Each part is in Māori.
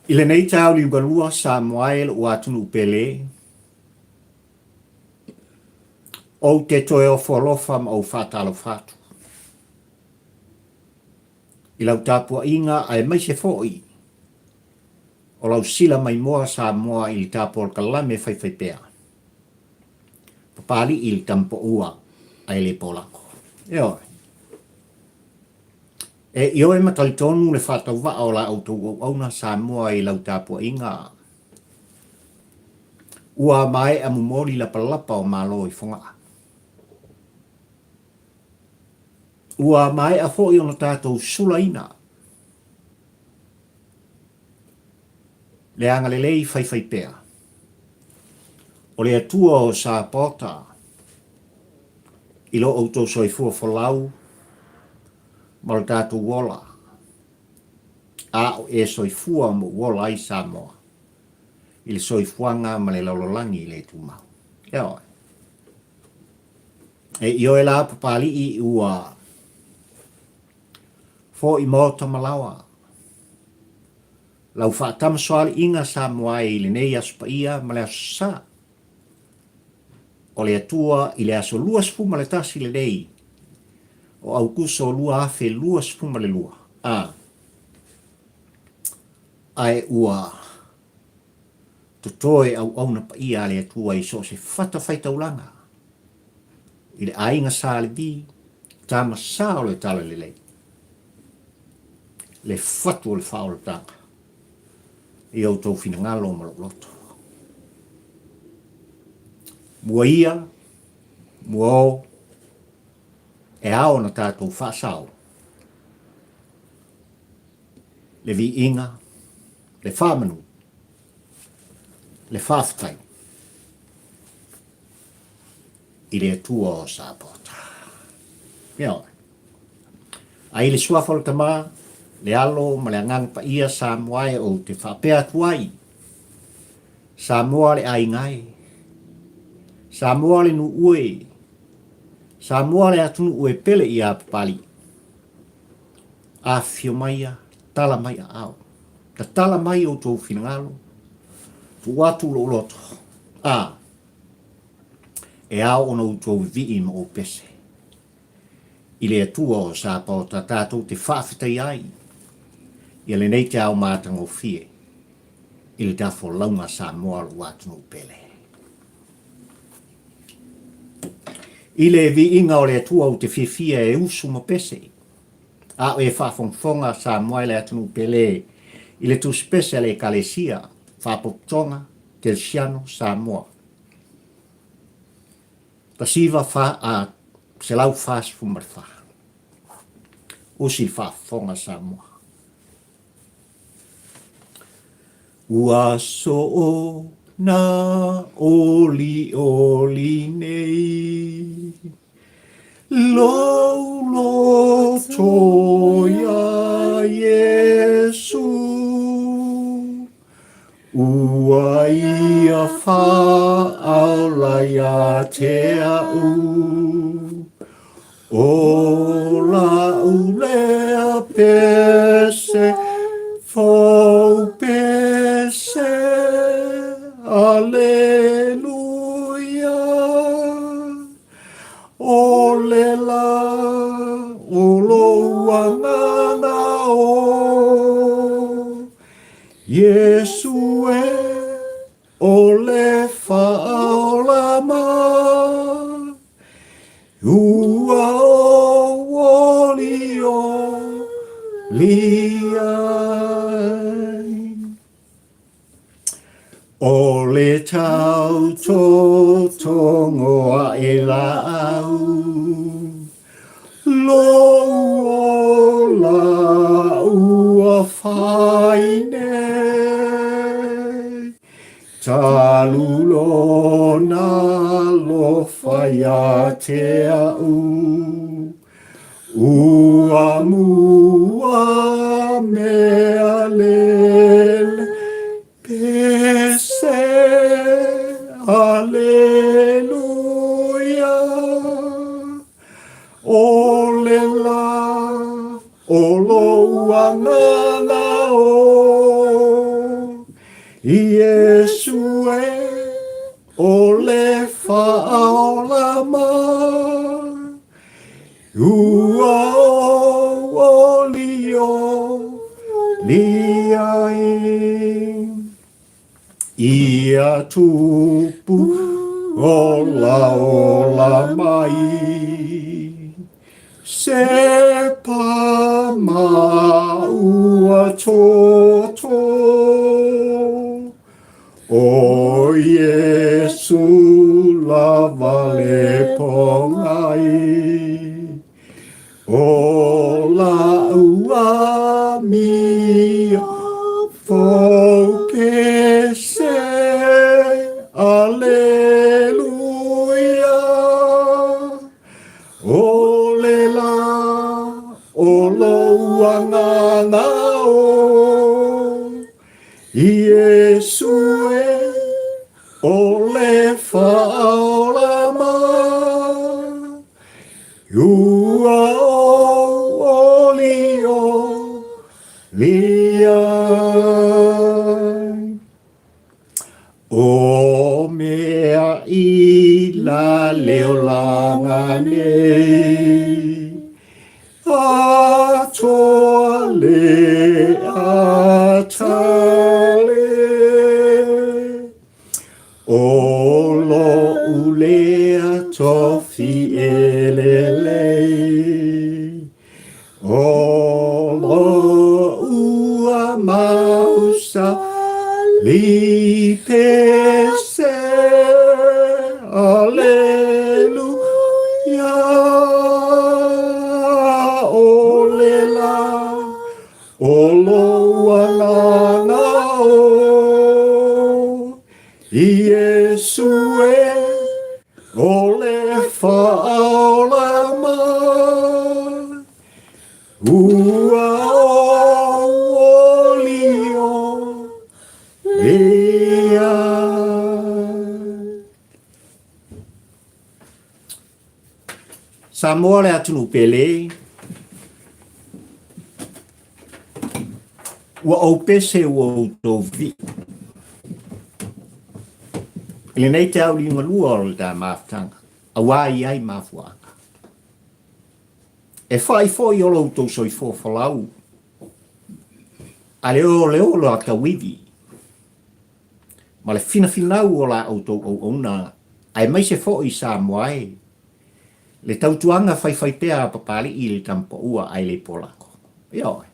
I le nei tau li ugalua Samoa e o atunu upele. O te toe o Fealofa ma o Fatu. I lau tapua inga ai mai se foi. O lau sila mai moa Samoa i li tapua o kalame fai pea. Papali i li tampo ua ai le polako. Eo. E io e matalitonu le whatau wa o la autou au na Samoa i lau tapua inga. Ua mai a mumori la palapa o malo i fonga. Ua mai a fo i ona tātou sulaina. Le anga le lei fai pea. O le atua o sa pota. Ilo autou soifua folau. Ma le tātou wola. A o e soifua mo wola i Samoa. I le soifuanga ma le laulolangi i le tumau. Eo. E io e la papali i ua. Fo i mota malawa. Lau whaatama soali inga Samoa i le nei aspa ia ma le asa. O le atua i le aso luas fuma le tasi le nei. O au kuso lua afe luas fuma le lua. Ai ua. Totoe au na pa ia le atua i so se fata fai taulanga. I le ainga sa le di. Tama sa o le tala le lei. Le fatu o le whao le tanga. I au tau fina ngalo ma loto. Mua ia, mua o, e ao na tātou whaasau. Le vi inga, le whamanu, le whaftai. I le atua o sa pota. Mea oi. Ai le suafo le tamā, le alo ma le angang pa ia Samoa e o te whapea tuai. Samoa le aingai. Samoa le nu ue. Samoa le atunu ue pele i a papali. A fio maia, tala mai a au. Ta tala mai o tō finangalo. Tu watu lo loto. E au ona o tō vii ma o pese. I le atua o sa pao ta tātou te whaafitai ai. I le nei te au mātang o fie. I le tafo launga Samoa lo atunu pele. I le vi inga o le atua o te fifia e usu mo pese. A o e whafongfonga Samoa le atunu pele. I le tu spese le kalesia. Whapotonga te siano Samoa. Pasiva wha a se lau whaas fumarwha. Usi whafonga Samoa. Ua so o na oli nei. Lo toia Yesu. Ua ia whaalaia te au. O la ulea pese, fo pese, aleluia. O le la, o lo angana o. Yesu e, o le whaolama. Ua o oli o liai. O le tau tō tongoa e lau. Lo o la ua whaine. Talulo na lo whaia te au. Ua mua mea lele pese. Aleluia. O le la o lo angana o. Yesue o le whaolama ua o lio liai ia tupu o la mai se pa maua toto o Yesu lava le pongai o la ua mia fokese aleluia o le la o lo anganga o Yesue o le whaolama ua o lio liai o mea i la leolanga nei a toa le a tale o lo ulea tofi elelei o lo ua mausa li pese aleluia o le la o lo alanga o Yesue o le whaolama ua o lio lea. Samoa le atunu pele ua au pese ua utou vi. Ele nei te au linga lua o le tā maftanga. A wai ai mafuanga. E whai fōi o loutou soi fō whalau. A leo lo a kawivi. Ma le fina finau o la autou au ona. Ai mai se fōi sa moai. Le tautuanga whai pea papali i le tampa ua ai le polako. Ioi.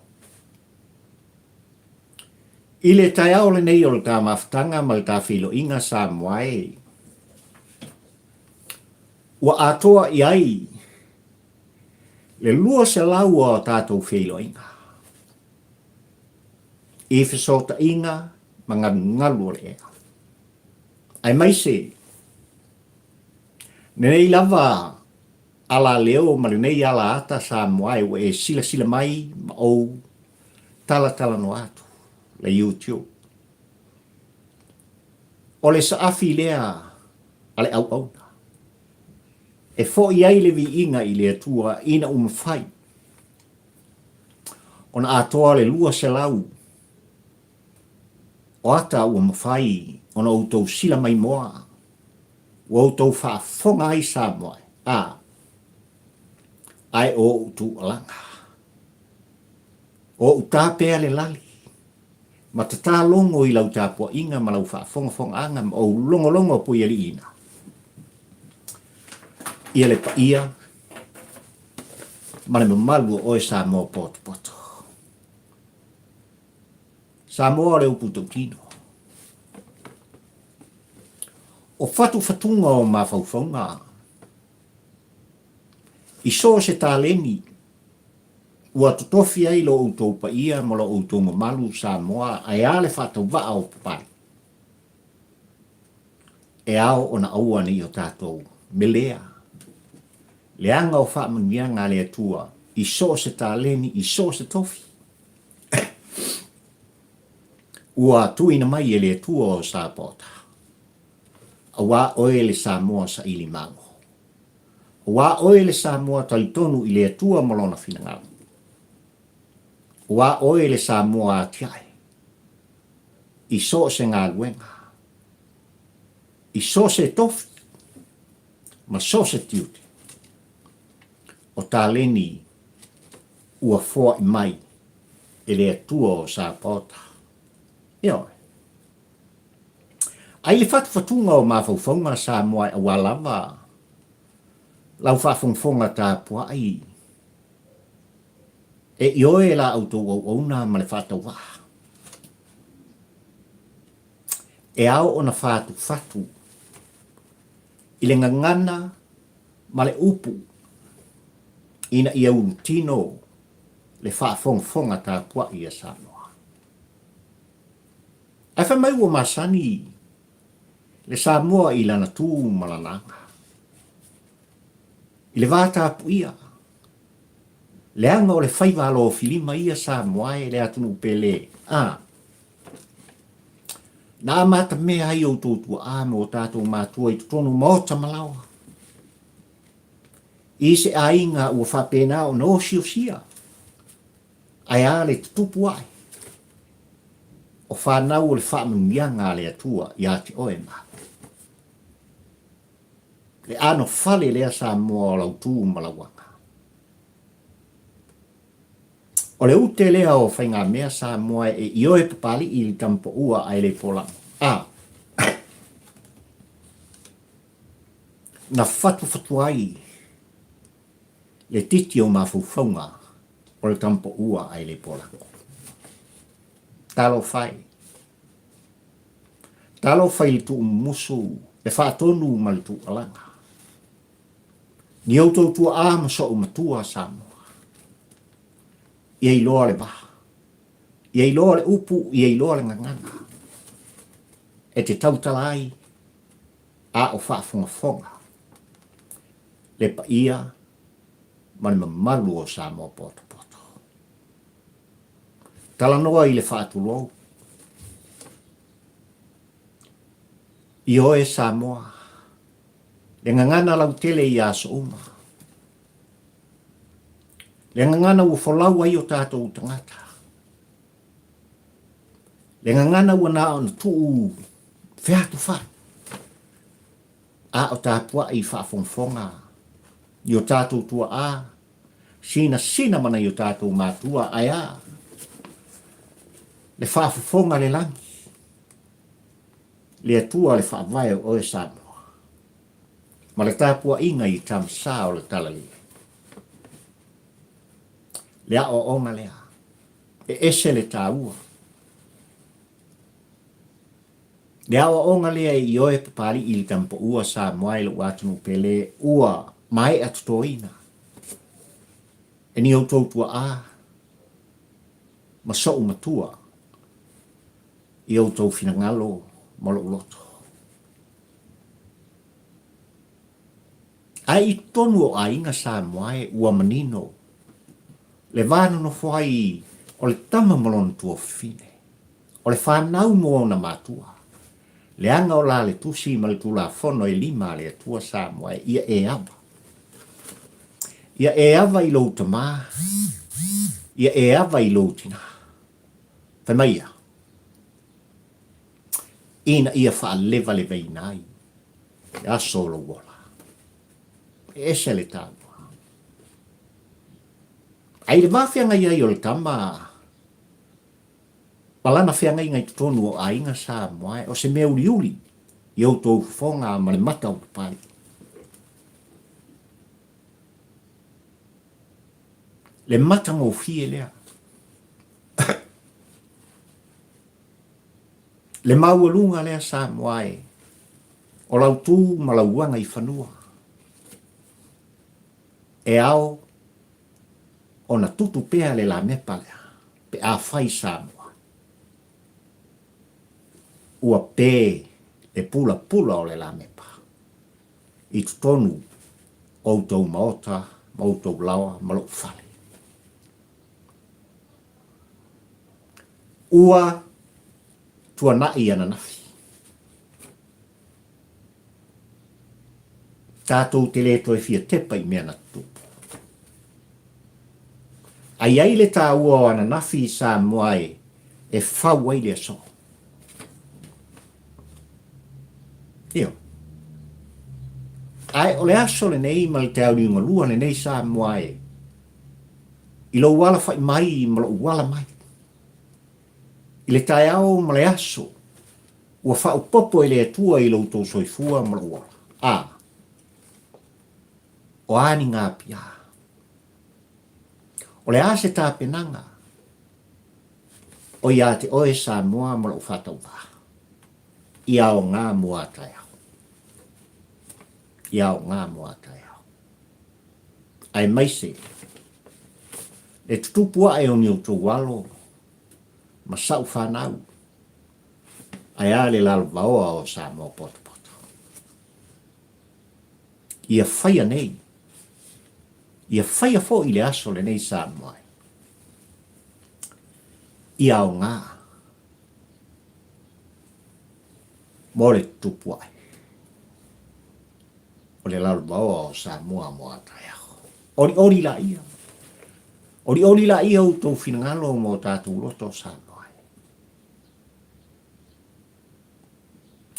I le tai au le nei o le tā maftanga ma le tā whilo inga sa moai. Ua atoa i ai. Le lua se lau o tātou whilo inga. I whisota inga ma ngalu o le ea. Ai mai se. Nei lava ala leo ma le nei ala ata sa moai ua e sila mai ma ou tala no atu. Le YouTube. O le saafi lea ale au. E fo i ai le vi inga i le atua ina umawhai. Ona atoa le lua se lau. O ata umawhai ona outou sila mai moa. O outou whaafonga ai sa moa. Ai o utu alanga. O utapea le lali. Ma te tā longo i lau tāpua inga ma lau whaafonga anga ma o longo po i ali ina. Ia le pa ia, ma le mamalu o e Samoa poto. Samoa le upu tautino. O fatunga o mawhauwhaunga. I so se tā leni. Ua totofi ai lo outou pa ia mo lo outou mamalu Samoa ai ale whatau waa o papai. E ao ona aua ni o tātou melea. Leanga o whaamanianga le atua i so se tāleni, i so se tofi. Ua tuina mai e le atua o Sapota. Awa oe le Samoa sa ili mango. Awa oe le Samoa talitonu i le atua molona finangalu. Wa oe le Samoa atiai. I so se ngā luenga. I so se tofi. Ma so se tiuti. O tā leni ua fua I mai e le atua o sa pota. Ioi. Ai le fatunga o mawhauwhaunga sa moai a walama. Lau whawhungwhunga tā pua ai. E ioe la auto o ona ma le whatawa. E au o na fatu. I le ngangana ma le upu. Ina ia urutino le whawhungwhunga tā pua ia sa moa. Ai whamai ua masani le Samoa I lana tū malananga. I le vāta puia. Le anga o le whaiwalo o filima ia Samoa e le atunu pele. Nā mata mea ai o tōtua ame o tātou mātua I tonu maota malawa. I se ainga ua whapena o no sia. Ai ale tupu ai. O whanau o le whamungianga le atua I ate oe maa. Le ano fale lea Samoa o lau tū malawanga. O le ute lea o whainga mea Samoa e ioe papali I li tampo ua ai le pola. Na fatu ai le titi o mawhauwhaunga o le tampo ua ai le pola. Talo whai li tu musu le whaatonu ma li tu alanga. Ni auto tua ama so umatua Samoa. Ia iloa le baha. Ia iloa le upu, ia iloa le nganganga. E te tautalai a o whaafonga. Le pa ia mani mamalu o Samoa poto. Talanoa I le whaatulou. I oe Samoa. Le ngangana lau tele I aso uma. Le ngangana ua whalau ai o tātou tangata. Le ngangana ua nā ona tuu whiatu wha. A o tāpua I whaafongfonga. I o tātou tua a. Sina mana I o tātou mātua ai a. Le whaafonga le langi. Le atua le whaavai o oe Samoa. Ma le tāpua inga I tamsa o le talali. Le a o onga lea. E ese le tāua. Le a o onga lea I oe papali I li tampo ua Samoa I le watunu pele ua mai atutoina. E ni o tautua a. Ma so matua. I o tau finangalo malo loto. Ai tonu o ainga Samoa ua manino. Le vāna no whai o le tama malon tua fine. O le whanau mo na matua. Le anga o la le tusi ma le tula whono e lima le atua Samoa ia e ava. Ia e ava I lo tama. Ia e ava I lo tina. Whamaia. Ina ia whaaleva le veinai. Ia solo wola. E se le tāua. Ai le mawhianga ia I o le tama. Palana whianga I ngai tutonu o ainga Samoa o se mea uli. I au tō whonga ma le mata o pari. Le mata ngō fie lea. Le maualunga lea Samoa o lau tū ma lauanga I whanua. E ao o na tutu pea le la mepa lea. Pe a whai Samoa. Ua pē le pula o le la mepa. I tutonu o tau maota, o tau lawa, malo whale. Ua tua nai ana nafi. Tātou te le toi fia tepa I mea na tupu. Ai le tā ua ana nafi Samoa e whau ai le so. Io. Ai, o le aso le nei ma le te au inga lua le nei Samoa e. I lo wala fai mai ma lo wala mai. I le tae au ma le aso. Ua whao popo e le atua i lo tō soifua ma lo wala. O ani ngā pia. O le ase tā penanga. O ia te oe Samoa ma lo whatau wā. Ia o ngā mua tai au. Ia o ngā mua tai au. Ai maise. Le tutupua e o ni o tō walo. Ma sau whanau. Ai a le lalo vaoa o Samoa poto poto. Ia whaia nei. Ia whaia fo i le aso le nei Samoa. Ia o ngā. Mo le tutupua e. O le lalo vaoa o Samoa moa tai au. Ori la ia. Ori la ia o tō whinangalo mo tātou loto Samoa.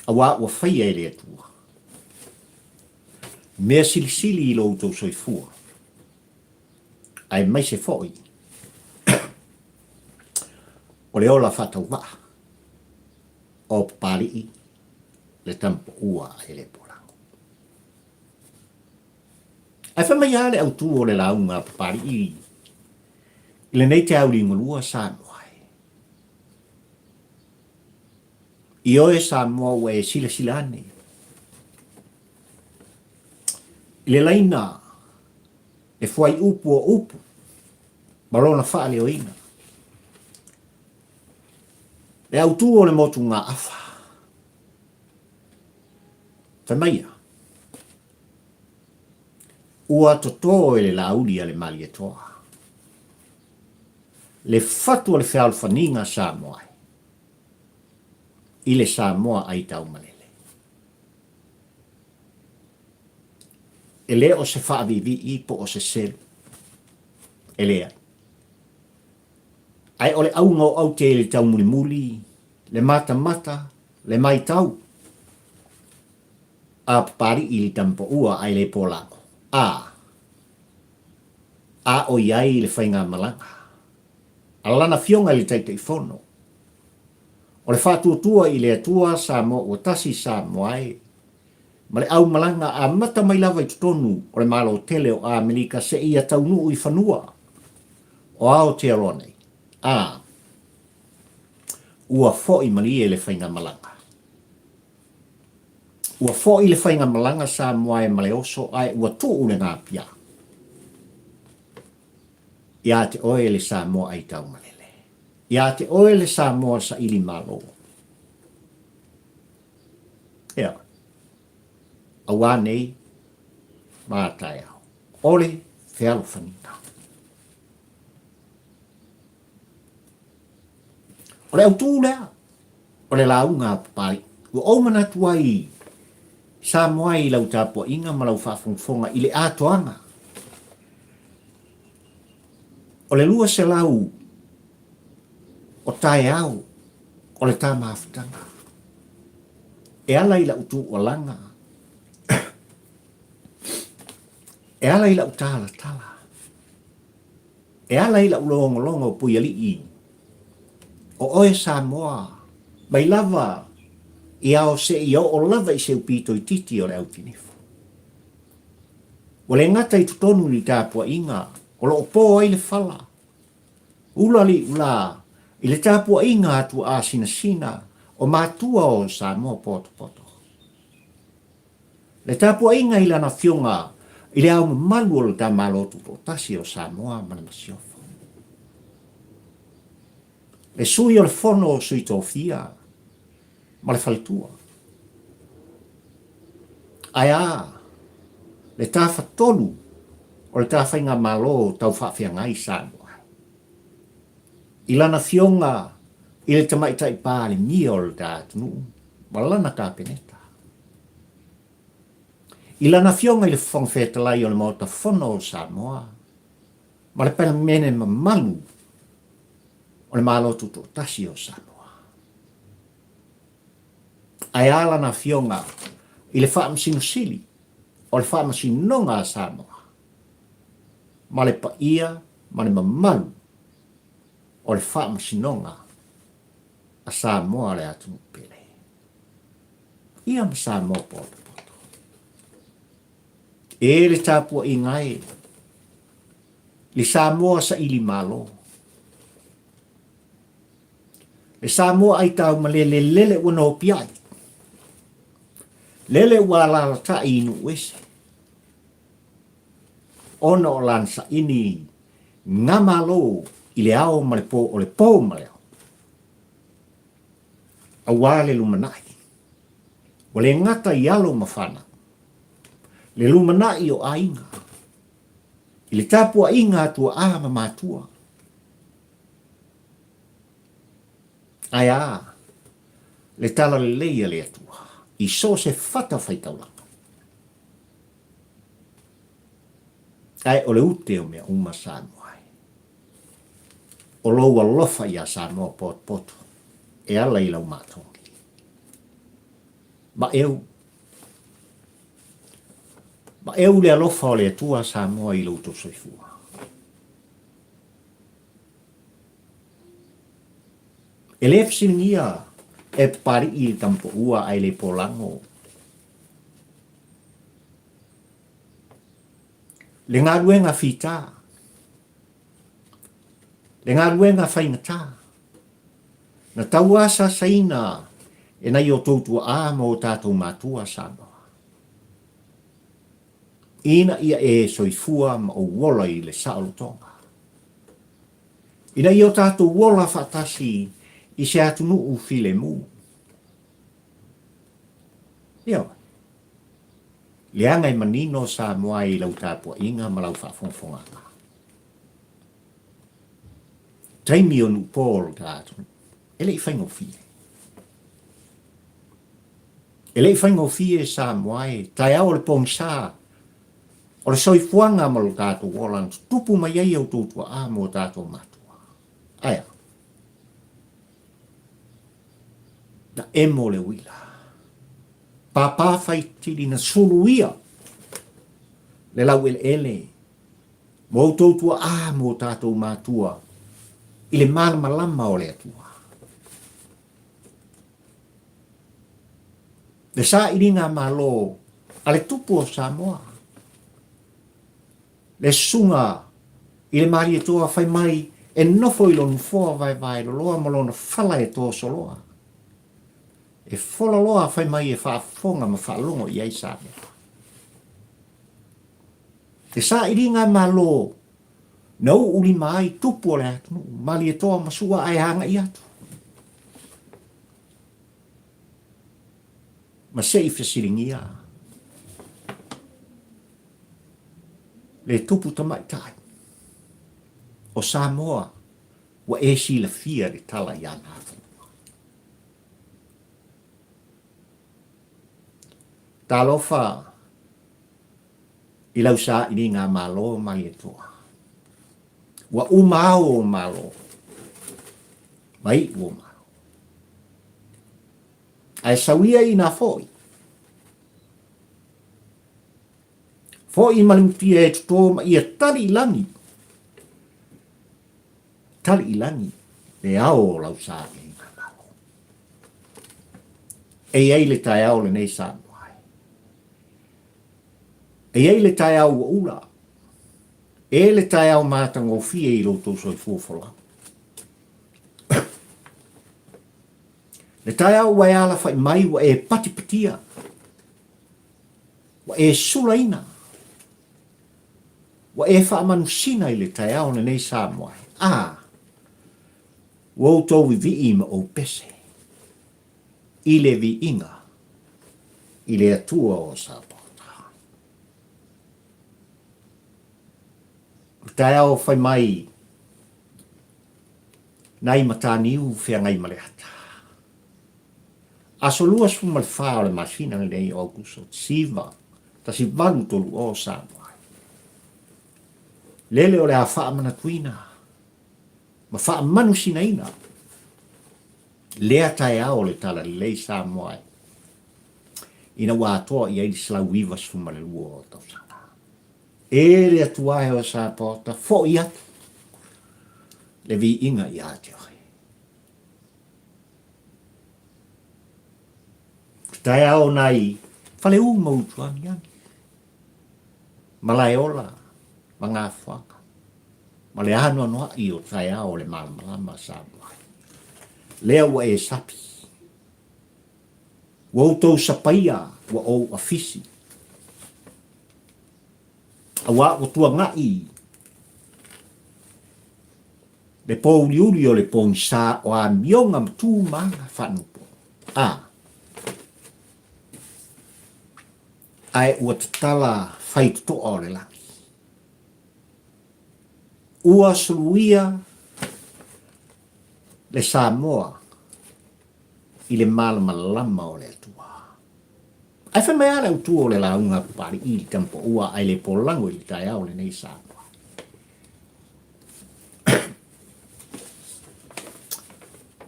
Awa ua whaia e le atua. Mea sili i lo tō soifua. Ai mai se foi. O le ola whatau wā. O pari le tampo ua e le porango. Ai whamai ale au tū o le launga pari i. Le nei te au ringolua Samoa. I oe Samoa ua e sila ane. I le laina. E fuai upu o upu. Malona wha le oina. Le au tū o le motu ngā awha. Whamaia. Ua toto e le Laauli a le mali e toa. Le Fatu o le Fealofaniga Samoa. I le Samoa Aitaumalele. E le o se whaavivi i po o se selu. E le ai. Ai o le au ngau au te le tau muli, le mata, le mai tau. A pari i le tampo ua ai le polango. A o iai le whainga malanga. Alana fionga le taitei fono. O le whātua i le atua Samoa o tasi Samoa e. Ma le au malanga a mata mai lava i tutonu o le malo tele o Amerika se ia taunu i whanua. O ao te aronei. Ua fo i mali e le whainga malanga. Ua fo i le whainga malanga Samoa e male oso ai ua tuu le ngā pia. Ia te oe le Samoa Aitaumalele. Ia te oe le Samoa sa ili malo. Ia. Awa nei, mātai au. Ole, Fealofaniga. Ole au tū lea. Ole launga pai. Ua omana tuai. Samoa i lau tāpua inga ma lau whaafonga i le atoanga. O le lua se lau o tae au o le tā maafutanga. E ala i lau tū o langa. E ala i lau tāla tala. E ala i lau longo pui ali i. O oe Samoa mai lava i ao se i o lava i se upito i titi o le au tinifu. O le ngata i tutonu ni tāpua inga o lo pō ai le whala. Ulali ula i le tāpua inga atu a sina o mātua o Samoa poto. Le tāpua inga i lana fionga i le au malu o le tā malotu o tasi o Samoa mana masiofo. Le sui o le fono o sui tōwhia ma le whalitua. Aia, le tā whatolu o le tā whainga malo tau whawhia ngai Samoa. I lana fionga i le tamaitai pāle mia o le tātunu, ma lana tā peneta. I lana fionga i le whangwhetalai o le mauta whono o Samoa, ma le pēna mene ma malu o le malotu tō tasi o Samoa. Ai ala na fionga i le whaamasino o le whaamasinonga a Samoa. Ma le paia, ma le mamalu o le whaamasinonga a Samoa le atu pele. Ia ma Samoa poto. E le tāpua i ngai, le Samoa sa ili malo. Le Samoa Aitaumalele lele wana o piai. Lele wala ta inu wese. Ona o lansa ini ngamalo i le ao ma le po o le po ma leo. A wale lumanai. O le ngata i alo mawhana. Le lumanai o ainga. I le tāpua inga atua ama mātua. Ai a, le tala le leia le atua. I so se fata whaitaulanga. Ai o le ute o mea uma Samoa. O loua lofa ia Samoa poto. E ala i lau mātongi. Ma eu le alofa o le atua Samoa i lau to soifua. E le fsiningia e pari i tampo ua ai le polango. Le ngā ruenga whita. Le ngā ruenga whaingata. Na tau asa saina e nai o tautua a mo tātou mātua Samoa. Ina ia e soifua ma o wola i le saolotonga. Ina i o tātou wola whatasi i se atunu u file mu. Ia. Leanga i manino Samoa i lau tāpua inga ma lau whafonfonga. Taimi o nu pōl tātunu. Ele i whaingo fie. Ele i whaingo fie Samoa e tai au le pongsa. O le soifuanga ma lo tātou wolan. Tupu mai ai au tūtua a mo tātou matua. Aia. Na emo le wila. Papa fai tiri na suluia. Le lau ele. Mo tautua a mo tātou matua. I le malama o le atua. Le sa iringa malo. Ale tupu o Samoa. Le sunga. I le mari e toa fai mai. E nofo i lonu foa vai lo loa malona fala e toa soloa. E fola loa fai mai e whaafonga ma whaalongo i ei Samoa. E sa iringa malo. Nau uli mai tupu o le atu. Mali e toa masua ai hanga i atu. Ma sei fesiringia. Le tupu tamai tai. O Samoa. Wa e si la fia de tala i ana atu. Talofa. I lau sa ini ngā malo mai e toa. Wa umao o malo. Mai o malo. Ai sawia i na foi. Foi malimtia e tutoma i a tali langi. Tali langi. Le ao lau sa i na malo. E ei le tai ao le nei sa noai. E ei le tai ao ula. E le tai au mātanga o fie i roto soi fuafola. Le tai au wai ala whai mai wa e patipatia. Wa e sulaina. Wa e whaamanusina i le tai au na nei Samoa. Wau tau i vi ima o pese. I le vi inga. I le atua o Samoa. Tai au whai mai. Nai mataniu whia ngai maleata. Aso lua su mal whao le masina nei o kuso. Siva. Ta si valu tolu o Samoa. Lele o le a wha mana tuina. Ma wha manu sina ina. Lea tai au le tala lei Samoa. ina watoa ia i slau vivas fumale lua o tausanga. E le atuae o sa pota, fo i atu. Le vi inga i ate o he. Tai ao nai, fale u mautuani ani. Malai ola, mga whaka. Male anu anoa i o tai ao le malama sa mua. Lea wa e sapi. Wa utou sapaia, wa o afisi. Awa o tua ngai. Le pou liuri o le pou sa o a mionga mtu manga whanupo. Ai ua tatala whaitu o le langi. Ua suluia le Samoa i le malama o le atua. Ai wha mea le utu o le launga pari i li kampo ua ai le polango i li tai au le nei Samoa.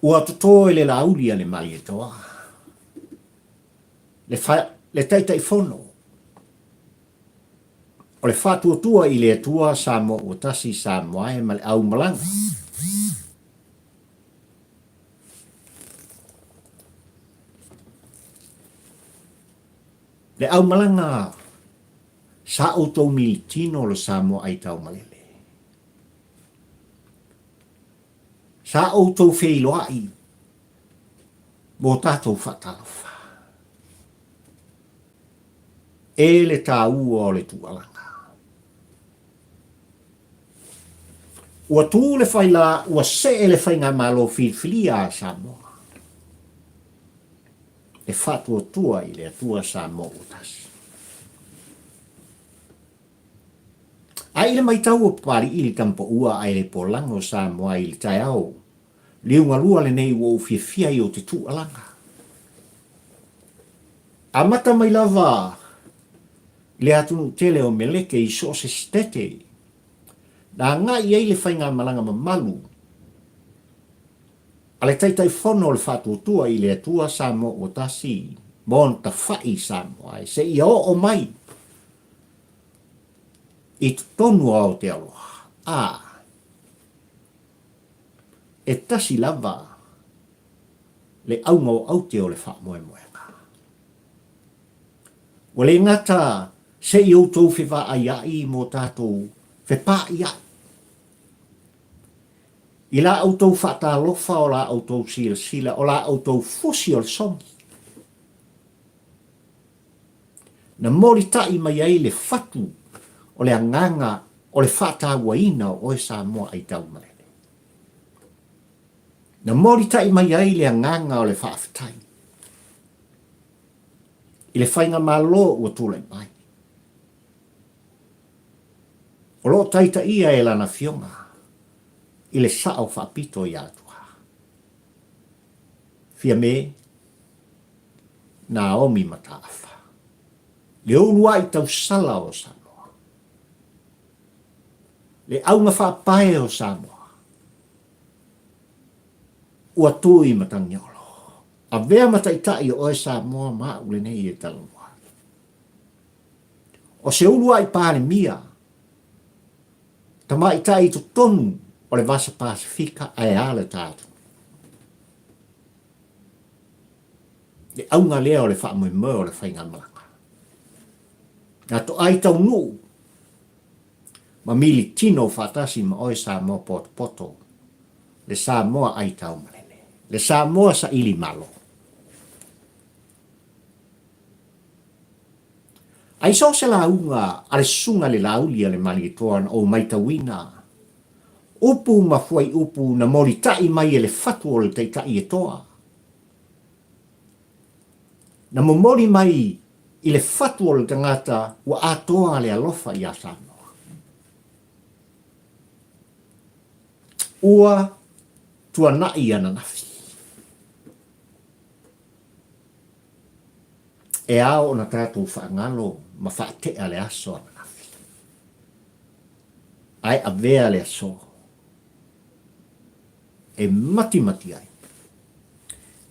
Ua tuto le Laauli le mali e toa. Le taitai fono. O le Fatu tua i le tua Samoa o tasi Samoa e male au malanga. Le au malanga sa auto militino lo Samoa Aitaumalele. Sa auto Fealofaniga mo tatou fatalofa. E le tau o le tualanga. Ua tu le whaila, ua se le whainga malo filfilia Samoa. E Fatu o tua i le atua Samoa o tasi. Ai le maitau o pari i le kampo ua ai le polango Samoa i le tai au. Liunga lua le nei ua ufia i o te tualanga. A mata mai lava le atunu tele o meleke i so se stete. Na ngā iei le whainga malanga mamalu. A le taitai whono le Fatu tua i le atua Samoa o tasi. Mon ta whai Samoa. Se i o mai. I tonu au te aloha. E tasi lava. Le aunga o au te o le wha moe moenga. O le ngata se i outou whiwa ai ai mo tātou whepa i ai. I la autou whata lofa o la autou sila o la autou fusi o le songi. Na mori tai mai ai le fatu o le anganga o le whata waina o e Samoa Aitaumalele. Na mori tai mai ai le anganga o le whaafitai. I le whainga malo ua tūlai mai. O lo taita ia e lana fionga. I le sao whaapito i atua. Fia me, na omi mataafa. Le ulua i tau sala o Samoa. Le aunga whaapae o Samoa. Ua tui matangiolo. A vea mataitai o e Samoa maa ule nei e talanoa. O se ulua i pāne mia. Tama i tai to tonu. O le vasa Pasifika ai ale tātu. Le aunga lea o le wha moe moe o le whainga malanga. Nā to ai tau nuu. Ma mili tino whatasi ma oe Samoa poto. Le Samoa Aitaumalele. Le Samoa sa ili malo. Ai so se la unga ale sunga le Laauli ale malitoan o maitawina. Upu mafuai upu na mori tai mai e le Fatu o le teitai e toa. Na mori mai i le Fatu o le tangata ua atoa le alofa i a Samoa. Ua tua nai ana nafi. E ao na tātou whaangalo ma whaatea le aso ana nafi. Ai a vea le aso. E mati ai.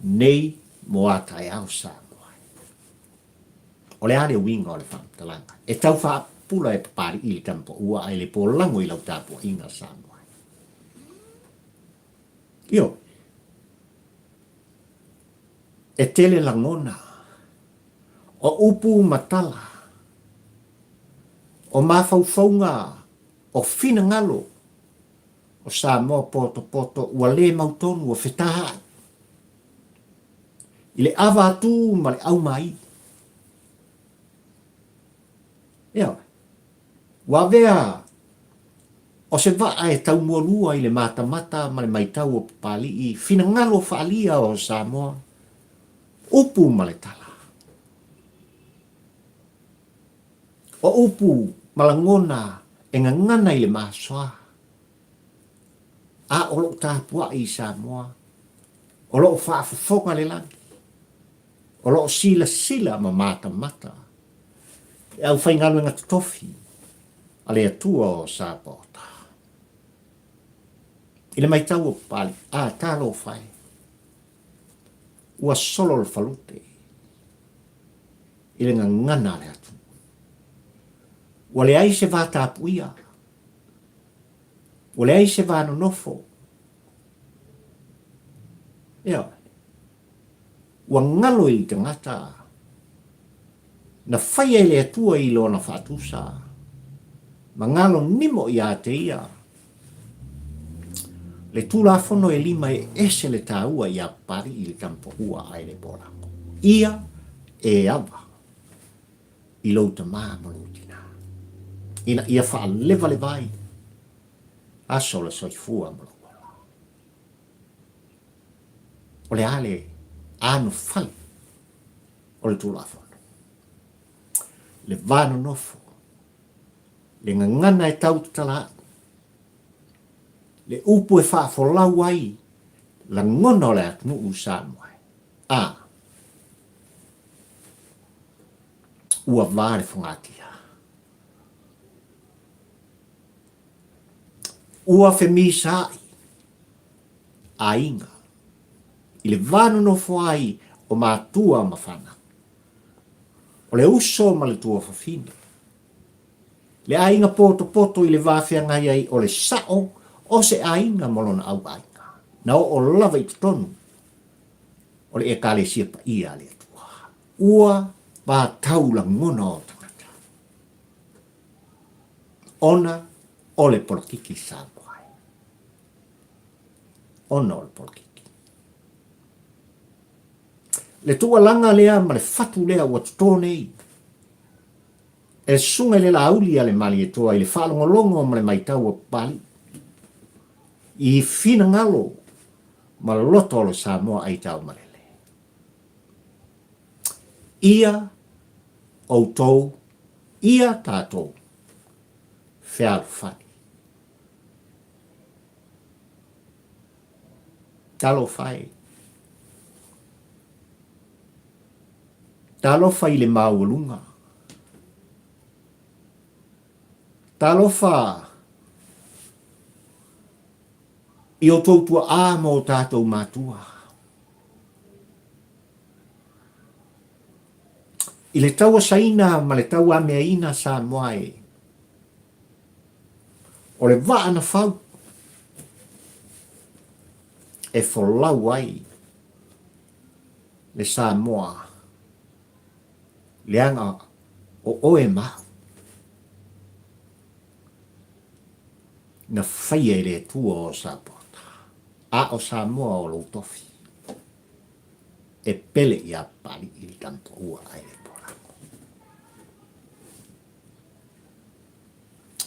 Nei mo atai au Samoa. O le ale winga o le whaatalanga. E tau whaapula e papari i le tampo ua ai le pōlango i lau tāpua inga Samoa. Io, e tele langona, o upu matala, o mawhauwhaunga, o whina ngalo, o Samoa poto ua le mautonu o whetaha. I le awa atu ma le au mai. Ia, wa vea, o se waa e tau mua lua i le mata ma le maitau o pali i whina ngalo whaalia o Samoa, upu ma le tala. O upu malangona e ngangana i le masoa. A o lo tāpua i Samoa, o lo whaafafonga le langi. O lo sila ma mata. E au whaingalu ngā tofi, a le atua o Sāpota. I le maitau o pali, a tālo whai. Ua solo le whalute. I le ngangana le atu. Ua le ai se vā tāpuia. Ua le ai se vā nonofo. Ia. Ua ngalo i te ngata. Na whaia le atua i lo na whatusa. Ma ngalo nimo i a te ia. Le tula fono e lima e ese le tāua i a pari i le tampo ua ai le porako. Ia e awa. I lo ta maa malutina. Ina ia wha leva le vai. Aso le soifua malukola. O le ale anu fali. O le tula fono. Le vano nofo, le ngangana e tau tala, le upu e whaafolau ai, la ngono le atnu u Samoa. Ua vare whangatia. Ua whemisai, a inga, i le vano nofo ai o mātua mawhana. O le uso ma le tua whawhina. Le ainga poto i le wāwhia ngai ai o le sao o se ainga molona au ainga. Na o lava i tonu. O le e kale siapa ia le tua. Ua ba taula ngona o tangata. Ona o le polkiki Samoa. Ona o le polkiki. Le tua langa lea ma le fatu lea ua tutonei. E sunga le Laauli ale mali e toa i le whalongolongo ma le maitau o pali. I whina ngalo ma le loto o le Samoa Aitaumalele. Ia outou, ia tātou, Fealofaniga. Talo whai. Talofa i le maulunga. Talofa i o tautua a mo tātou mātua. I le taua saina ma le taua mea ina Samoa e. O le waa na whau. E wholau ai. Le Samoa. Leanga o oe mahu. Na whaia i le tua o Sāpota. A o Samoa o lo tofi. E pele i a pari i le tampo ua ai le porako.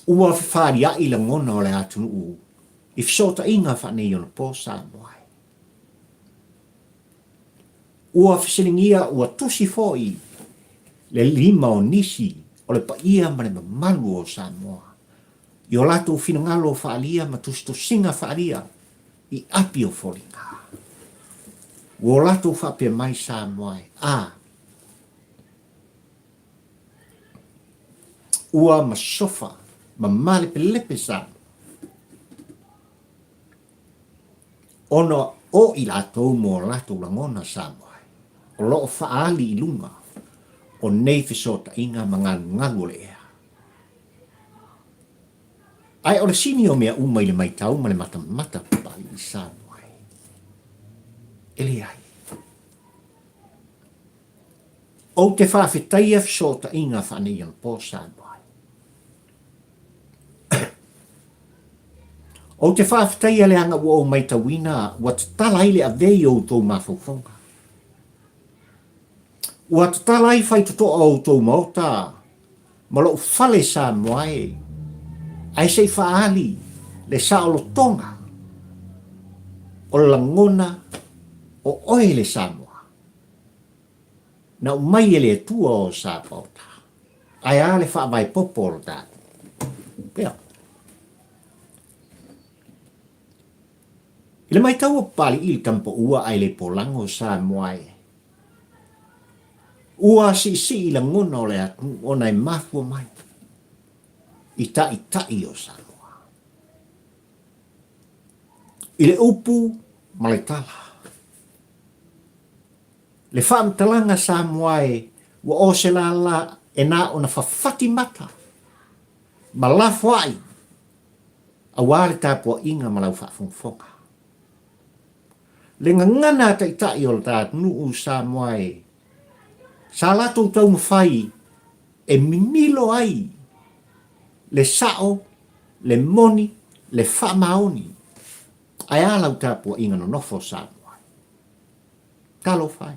Ua whawhari a i la ngona o le atunu u. I fsota inga whanei o na po Samoa. Ua whasilingia ua tusi foi. Le lima o nisi o le paia ma le mamalu o Samoa. I o lato finangalo whaalia ma tusto singa whaalia i api o whoringa. O lato whapea mai Samoa ua ma sofa ma male pelepe Samoa. Ono o i lato mo lato langona Samoa. O loo whaali i lunga. o nei fesota inga mga ngangole ea. Ai o le sini o mea umai le mai tau ma le mata pali i Samoa. Ele ai. O te whawhetaia fesota inga whanei an po Samoa. O te whawhetaia le anga ua o mai tawina wa te talai le a vei o tō mawhauwhonga. Ua te talai whai tutoa o tō mauta ma lo whale Samoa e. Ai sei whaali le saolo tonga o langona o oe le Samoa. Na umai ele tua o Sapota. Ai ale whaavai popo o tātu. Pea. Ile mai tau o pali ili tampo ua ai le polango Samoa e. Ua si ila ngona o le atu o nai mafua mai. Itai o Samoa. Ile upu maletala. Le whaamtalanga Samoa e wa o se la e nā o na whawhati mata. Ma lafo ai. A wāre tāpua inga malau whaafungfonga. Le ngangana tai o le tātu nuu Samoa e. Sa lato tau mawhai e mimilo ai. Le sao, le moni, le whamaoni. Ai alau tāpua inga no nofo Samoa. Talo whai.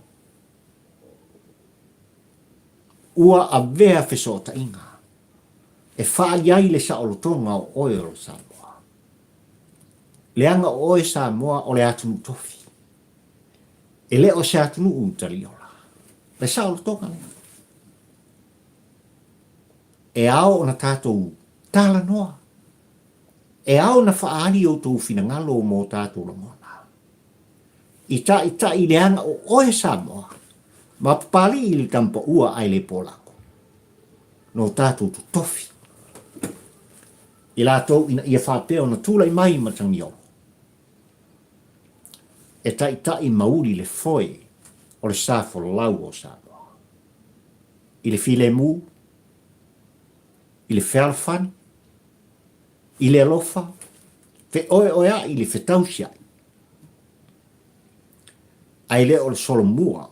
Ua a vea fesota inga. E whaali ai le saolotonga o oe o Samoa. Le anga o oe Samoa o le atunu tofi. E le o se atunu utaliola. Le saolotonga le. E ao o na tātou tala noa. E ao na whaali o tō finangalo mō tātou langona. Ita i le anga o oe Samoa. Ma pali ili tampa ua ai le polako. No tātou tu tofi. I lātou ina ia whapeo na tūlai mai matangi o. E tai mauri le foe o le sāfo lau o Samoa. I le file mū, i le Fealofani, i le alofa, fe oea i le fetausia. Ai le o le solo mua,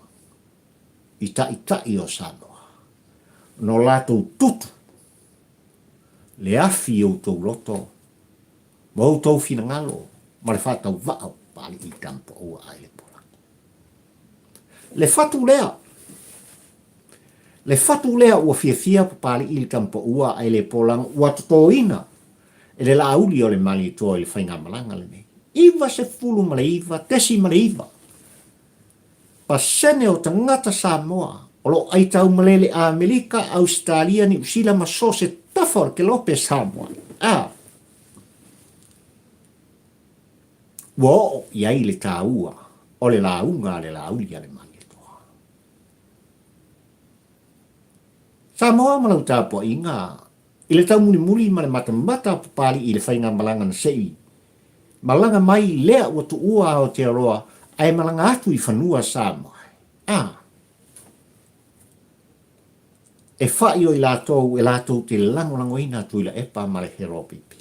i tai o Samoa. No lātou tutu, le afi o tau loto, ma o tau finangalo, ma le whātau vao pali i tampo ua ai le pola. Le fatu lea. Le fatu lea ua fia pali i le tampo ua ai le pola ua totoina. E le Laauli o le mali toa i le whainga malanga le nei. Iwa se fulu ma le iwa, tesi ma le iwa. Pa sene o tangata Samoa, o lo Aitaumalele a Amerika, Australia, ni usila ma so se tafor ke lope Samoa. Wo iai le tāua, o le launga le Laauli a le mali toa. Samoa malau tāpua inga, i le tau muli ma le matamata pali i le whainga malanga na sei. Malanga mai lea ua tu ua o te aroa, ai malanga atu i whanua Samoa. E whai o i lātou te langolangoina tu i la epa ma le heropipi.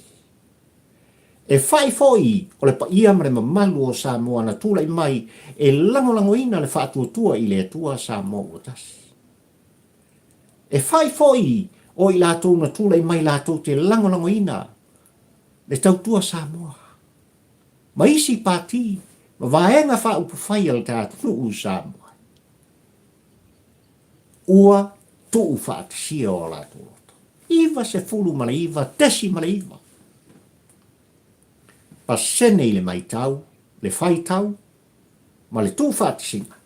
E whai foi o le pa ia ma le mamalu o Samoa na tūlai mai e langolangoina le whātua i le tua Samoa o tasi. E whai foi o i lātou na tūlai mai lātou te langolangoina le tautua Samoa. Ma isi pāti, ma vaenga wha upu whai al tātou u Samoa. Ua tuu whaatasia o lātou loto. Iwa se fulu ma le iwa, tesi ma le iwa. Pa sene i le mai tau, le whai tau, ma le tū whaatasinga.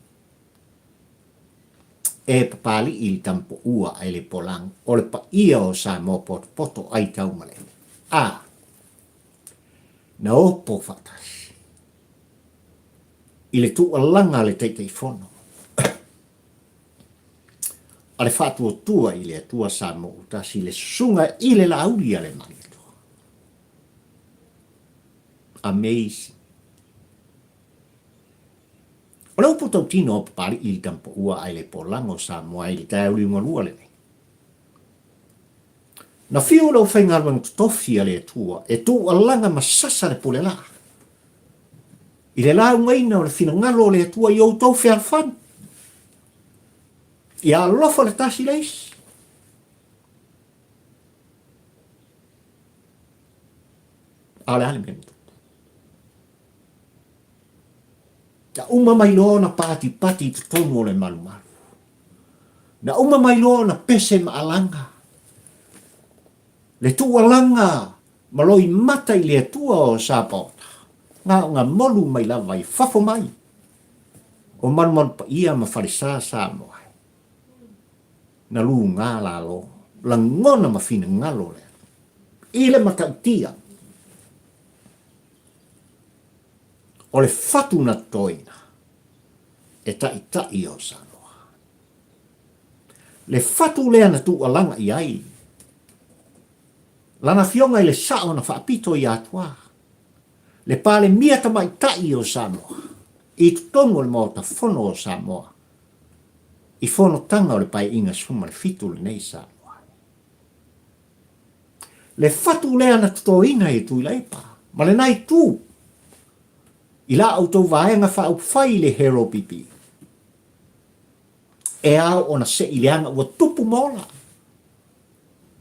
E papali i le tampo ua ai le polang, o le pa ia o Samoa poto Aitaumalele. Na opo whaatasi. I le tū alanga le teitei whono. A le Fatu tua i le tua Samoa utasi le sunga i le Laauli a le mani toa. Amazing. O leo po tau tino o pari i tampo ua ai le polango Samoa i le tai uli ngalua le nei. Na fio lau whainga ruang tofi le tua, e tu alanga masasa le pole la. I le la ungaina o le fina ngalo le tua i au tau Fealofani. I a lofa le tasi leis. Ale ale mendo. Na uma mai loa na pati pati te tonu o le malu malu. Na uma mai loa na pese ma alanga. Le tua langa maloi mata i le tua o sapota. Ngā molu mai lava i fafo mai. O manu pa ia ma farisa Samoa. Na lu ngā la lo. La ngona ma fina ngalo le. Ile matautia. O le fatu na toina. E tai o Samoa. Le fatu lea na tu alanga i ai. Lana fionga i le sao na whaapito i atua. Le pale mia tamai tai o Samoa. I tutongo le mauta fono o Samoa. I fono tanga o le pai inga suma le fitu le nei Samoa. Le fatu lea na tuto ina i tu i leipa. Ma le nai tu. I la au tau vaenga wha fai le hero pipi. E au ona se i leanga ua tupu mola.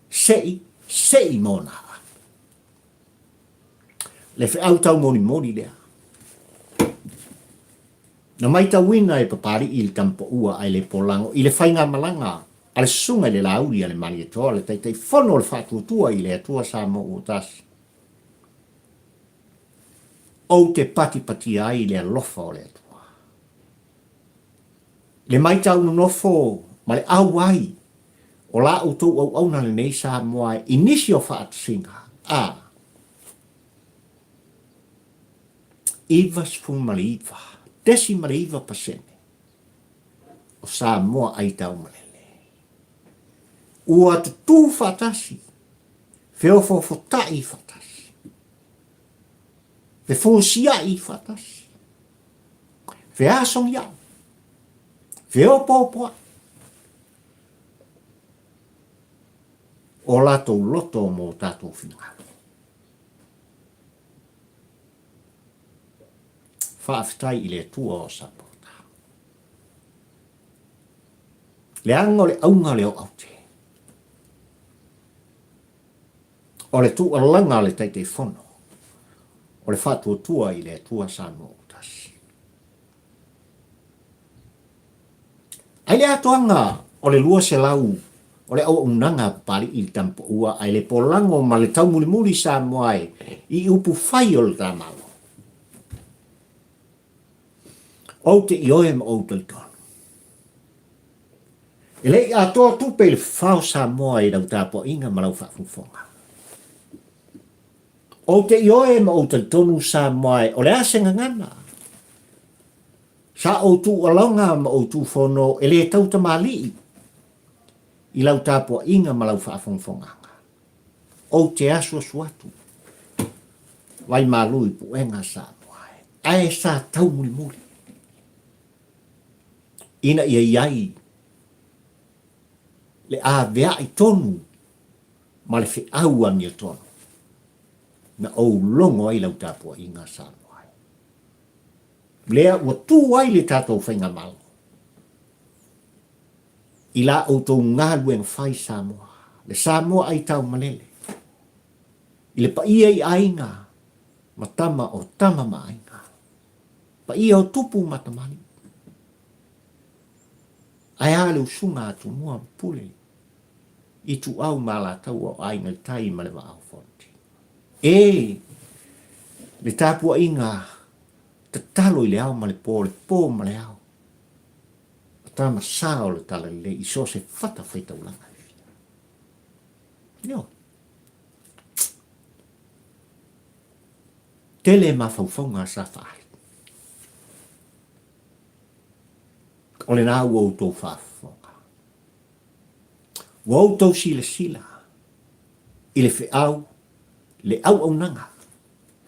Sei mona. Le fe au tau moni lea. Na mai tau wina e papari i le tampo ua ai le polango i le whainga malanga a le sunga i le Laauli a le mani e toa le tei whono le whatuatua i le atua Samoa o tasi. O te pati ai le alofa o le atua. Le mai tau nofo ma le au ai o la utou au na le nei Samoa inisi o whaatasinga. Iwa sifun maliva, desi maliva pasene. O Samoa Aitaumalele. Ua tu whaatasi. Fealofaniga whaatasi. Fealofaniga whaatasi. Feasong iau. Feopopoa. O lato loto mo tato finga. Whaafitai i le tua o sapota. Le anga le aunga le o aute. O le tu alanga le teite fono. O le whatuatua i le tua Samoa o tasi. Ai le atoanga o le lua se lau. O le au unanga pari i tampo ua ai le polango ma le tau muli Samoa i upu fai o le tamalo. O te ioe ma o te tonu. E le a toa tupe le whao Samoa i rau tāpua inga ma lau whaafufonga. O te ioe ma o te tonu Samoa o le asenga ngana. Sa o tu alonga ma o tu fono e le tau tamali i lau tāpua inga ma lau whaafufonga. O te asua suatu. Vai malui puenga Samoa. Ai sa tau muli. Ina ia iai le a vea i tonu ma le fe au angia tonu na o longo ai lau tāpua inga Samoa. Lea ua tū ai le tātou whainga malo. I la o tō ngālue ng whai Samoa. Le Samoa Aitaumalele. I le pa ia i ainga ma tama o tama ma ainga. Pa ia o tupu matamani. Ai ale usunga atu mua pule. I tu au mala tau o ai ngai tai ma le wa au fonti. Le tāpua inga te talo i le au ma le pō ma le au. Tama sao le tala le i so se fata whaita ulanga. Nio. Tele ma faufonga sa whaari. O le nā ua utou whaafonga. Ua utou sila. I le whiau, le au nanga.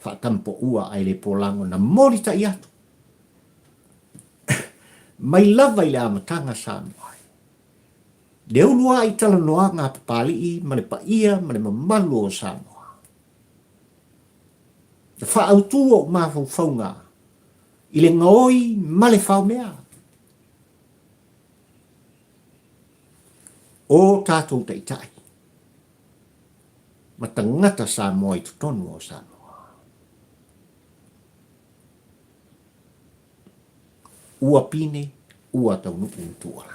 Whaatampo ua ai le polango na morita i atu. mai lava i le amatanga Samoa. Le ulua i tala noa ngā papali i mane pa ia mane mamalu o Samoa. Le wha autu o mawhau whaunga i le ngaoi male whau mea. O tātou teitai. Ma tangata Samoa i tutonu o Samoa. Ua pine, ua tau nuku utualanga.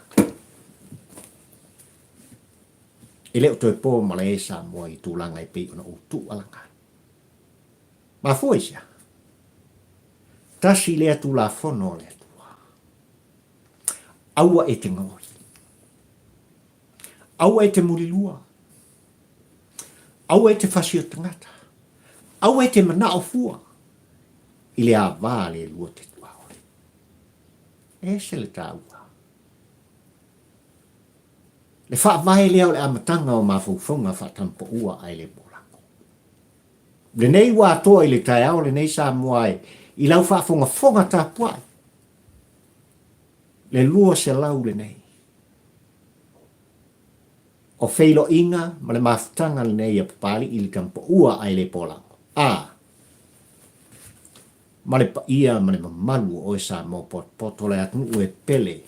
E leo toi pō mala e Samoa i tūlanga i pei ona utualanga. Ma fuesia. Tasi lea tūla whono lea tua. Aua e te ngoi. Aua e te murilua. Aua e te whasio tangata. Aua e te manao fua. I le a vāle lua te tua. E se le tāua. Le wha vai leo le amatanga o mawhauwhunga whatampo ua ai le bolako. Le nei wā toa i le tai au le nei Samoa i lau whafunga whonga tāpuai. Le lua se lau le nei. O Fealofaniga ma le mawhutanga le nei a papali i le tampo ua ai le bolako. Ma le pa ia ma le mamalu o e Samoa poto le atunu e pele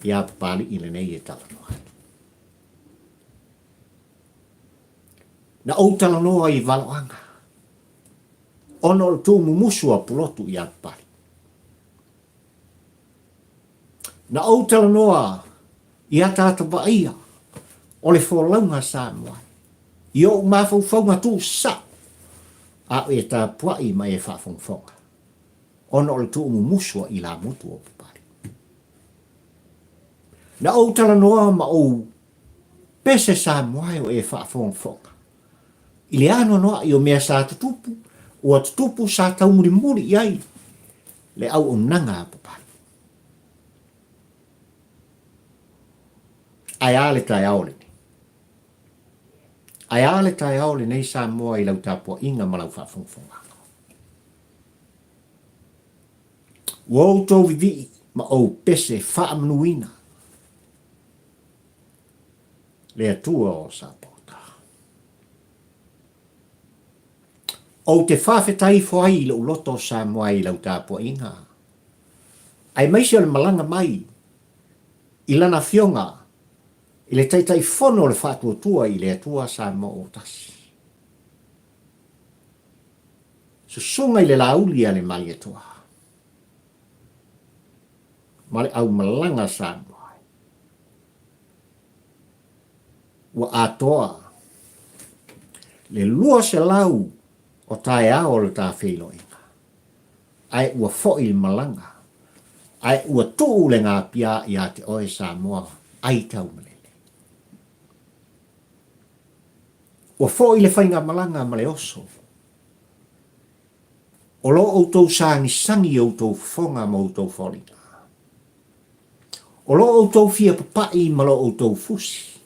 i a papali i le nei e talanoa. Na o talanoa i valoanga. Ono le tū mumusua pulotu i a papali. Na o talanoa i a tāta vaia o le wholaunga Samoa. I o mawhauwhaunga tū sa a e tā puai mai e whawhongwhonga. Ono le tū mumusua i la mutu o papari. Na o talanoa ma o pese Samoa o e whawhongwhonga. I le ano noa i o mea sa tutupu, o a tutupu sa tau muri muri iai, le au o nanga a papari. Ai ale tai aole. Ai ale tai aole nei Samoa i lau tāpua inga ma lau whawhongwhonga. Wau tau vivi ma o pese whaamnuina. Le atua o Sapota. O te whawhetai whai i lau loto Samoa i lau tāpua inga. Ai maisi o le malanga mai. I lana fionga. I le taitai whono le whātua tua i le atua Samoa o tasi. Susunga i le Laauli a le mali atua. Male au malanga Samoa. Wa atoa. Le lua se lau o tae ao le tā Fealofaniga. Ai ua fo'i malanga. Ai ua tuu le ngā pia i a te oe Samoa. Aitaumalele. Ua fo'i le whainga malanga ma le oso. O lo o tau sangi o tau whonga ma o tau wholinga. O lo o tau fia papai ma lo o tau fusi.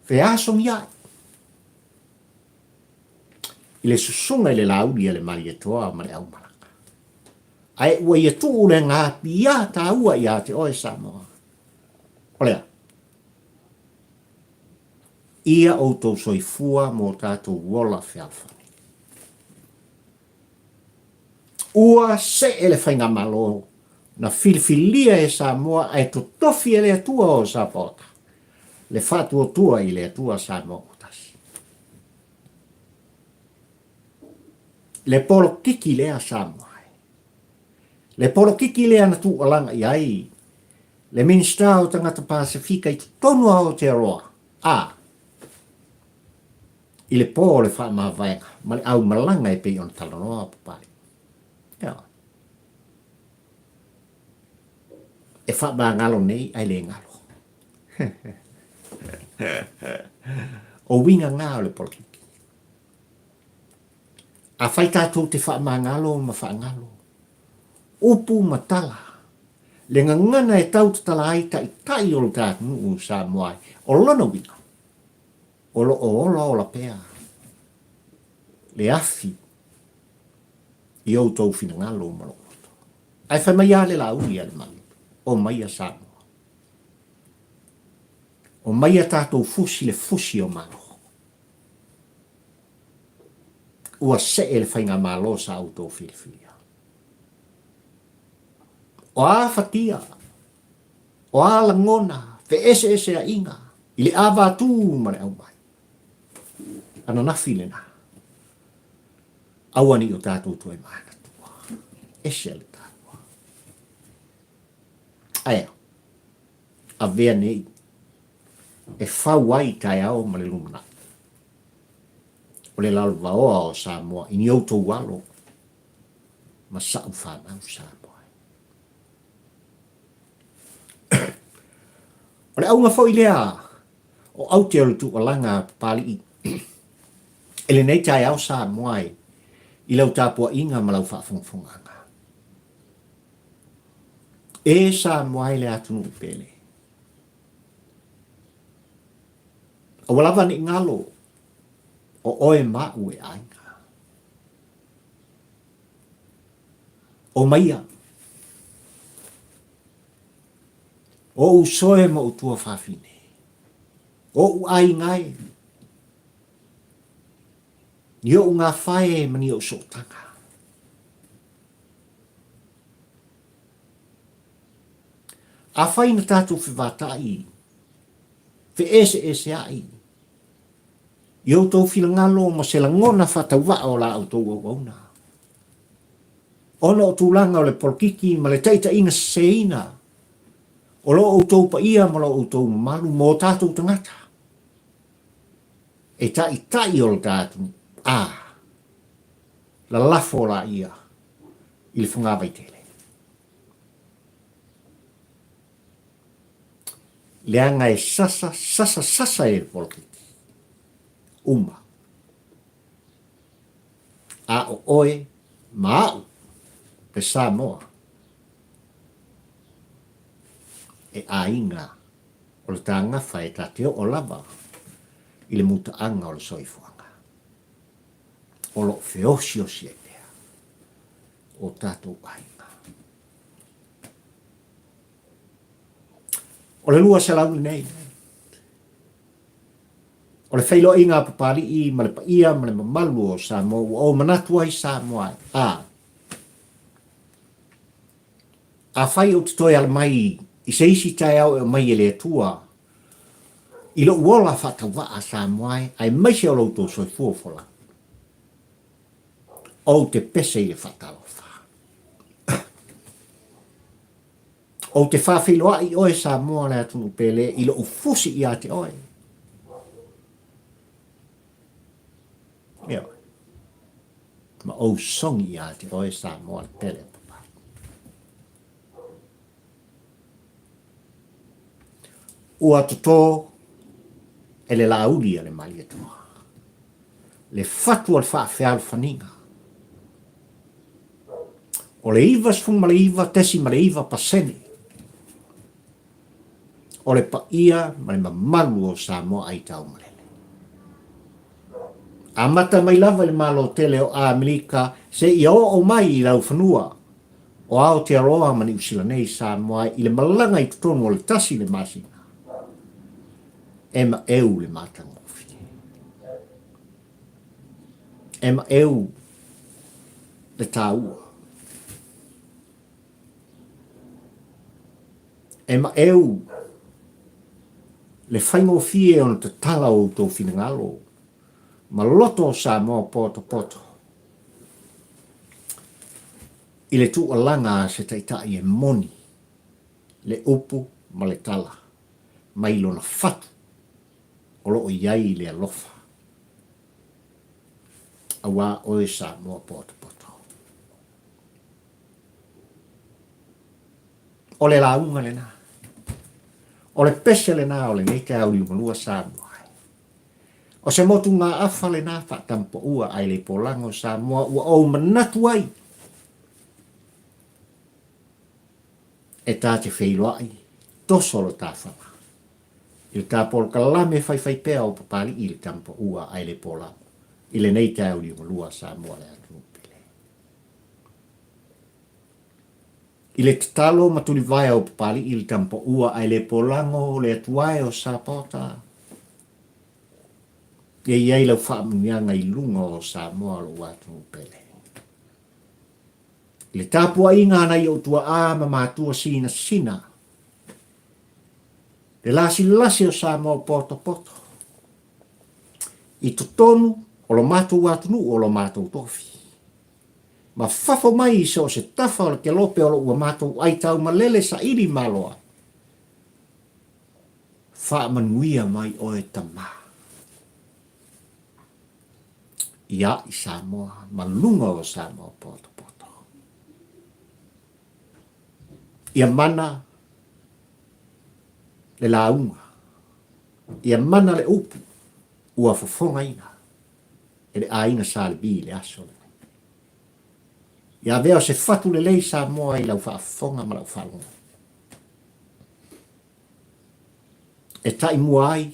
Feasong iai. I le susunga i le Laauli a le mali atoa ma le au malanga. Ai ua ia tuu le ngā pia tā ua i a te oe Samoa. Olea. Ia o tau soifua mo tātou wola Fealofaniga. Ua se ele whainga malo na filifilia e Samoa ai to tofi e le atua o Sapota. Le Fatu o tua i le atua Samoa o tasi. Le polo kiki lea Samoa. Le polo kiki lea na tu alanga i ai. Le minsta o tangata Pasifika i tonu o te aroa. I le po le wha maa vaenga. Ma le au malanga e pei on talanoa papari. E wha maa ngalo nei ai le ngalo. O winga ngā o le polkiki. A whai tātou te wha maa ngalo ma wha ngalo. Upu matala. Le ngana e tau te tala ai ta i tai o le tātunu o Samoa. O lona winga. O lo o la pea. Le afi. I au tau fina ngalo ma lo. Ai whai mai a le Laauli a le mali. o maia Samoa. O maia tātou fusi le fusi o malo. Ua se le whainga malo sa auto Fealofaniga. O a fatia, o a langona, fe ese a inga, ile a vātū mare au mai. Ana nafi le na. Awani o tātou tue mana tua. Ese le tātua. Aia, a vea nei, e whauai tai au ma le lumana. O le lalva oa o Samoa, ini outou walo, ma sau whanau Samoa. O le aunga fo ilea, o Aotearoa tu o langa pali i. Ele nei tai au Samoa i lau tāpua inga ma lau whaafungfunganga. E Samoa le atunu pele. O walawa ni ngalo, o oe mau e ainga. O maia. O usoe ma utua whawhine. O u aingai. Ni o ngā whae ma ni o sotanga. A whai na tātou whiwatai. Fe ese ai. I o tau whilangalo ma se la ngona whatauwa o la au tau au auna. Ona o tūlanga o le polkiki ma le taita inga seina. O lo o tau pa ia ma lo o tau malu mo tātou tangata. E tai o le tātou. La lafo la ia. I le whangawai tele. Leanga e sasa e le polkiki. Uma. A o oe maau pe Samoa. E a inga o le tāngafa e tāteo o lava i le mutaanga o le soifuanga. O lo feosio si e pea o tātou ainga. O le lua se lau nei. O le whailo inga papari i ma le paia ma le mamalu o Samoa o manatua i Samoa. A whai o te toi ala mai i se isi tai au e mai e le atua. I lo uola whatawa a Samoa ai mai se o loutou soi fuofola. O te pese i le whatalofa. O te whawhiloa i oe Samoa le atu pele i lo ufusi i a te oe. Ia. Ma o songi a te oe Samoa le pele papa. Ua toto e le Laauli a le mali atua. Le Fatu al Fealofaniga. O le iwa sfung ma le iwa tesi ma le iwa pasene. O le paia ma le mamalu o Samoa Aitaumalele. A mata mai lava le malo tele o Amerika se i o mai i lau whanua o Aotearoa mani usila nei Samoa i le malanga i tutonu o le tasi le masina. Ema eu le matangofi. Ema eu le taua. Ema eu le whaingofie on te tala o tō whinangalo. Ma loto o Samoa poto. I le tu alanga se taitai e moni. Le upu ma le tala. Ma ilo na fatu. O loo iai le alofa. Awa oe Samoa poto. O le launga le na. O le pese le na o le neite au li malua Samoa. O se motu ngā awha le nā whatampo ua ai le polango Samoa ua o manatu ai. E tā te wheiloa ai, tosolo tā whama. I le tā polo kalame whai pēa o papali i le tampo ua ai le polango. I le nei tāu li malua Samoa le atu pile. I le tatalo matuli vai o papali i le tampo ua ai le polango le atuai o Sapota. Ia iai lau whaamunianga i lunga o Samoa lo watu pele. I le tapua inga ana i o tua ama mātua sina sina. Le lasi o Samoa poto poto. I totonu o lo mātou watunu o lo mātou tofi. Ma fafo mai i so se tafa o le kelope o lo ua mātou Aitaumalele sa iri maloa. Whaamanuia mai o e tama. Ia i Samoa, malunga o Samoa poto poto. Ia mana le launga. Ia mana le upu. Ua fofonga ina. E le aina sa le bi le aso le. Ia veo se fatu le lei Samoa i lau whaafonga ma lau whalunga. E tai muai.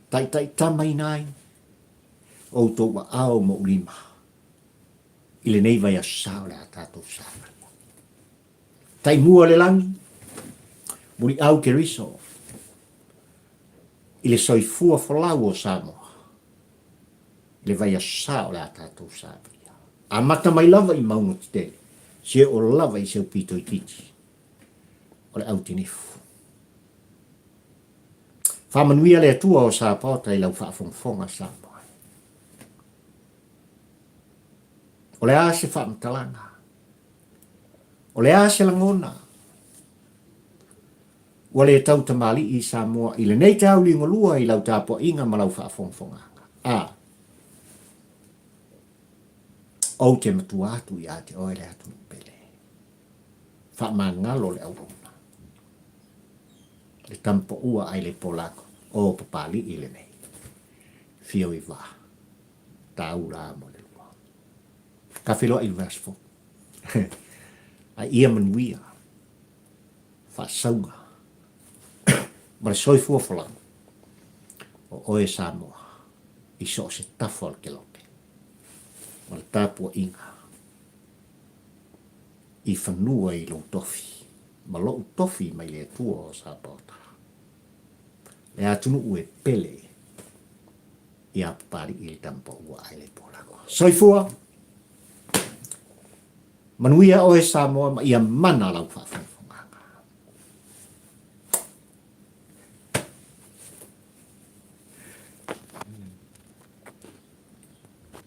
Tai tamai nai. O tō wa ao mo ulima. I le nei vai a sao le a tātou sāma. Tai mua le langi. Muri au ke riso. I le soifua folau o Samoa. Le vai a sao le a tātou sāma. A mata mai lava i maunga ti tele. Se o lava i seu pito i titi. O le au tinifu. Whamanuia le atua o Sapota i lau whaafonga Samoa. O le ase whaamtalanga. O le ase langona. Ua le tau tamali i Samoa. I le nei tau li ngolua i lau tāpua inga ma lau whaafonga. O te matua atu i a te oe le atu pele. Whaamangalo le aurona. Le tampo ua ai le polako. O papali i le nei. Fio i va. Taura mo le lua. Ka whiloa i vasfo. A ia manuia. Whasaunga. Mare soifua folang. O oe Samoa. I so se tafo al kelope. Mare tāpua inga. I whanua i lo tofi. Ma lo tofi mai le tua o Sapota. Le atunu ue pele. I apapari i le tampo ua ai le polako. Soifua. Manuia oe Samoa ma ia mana lau whaafo.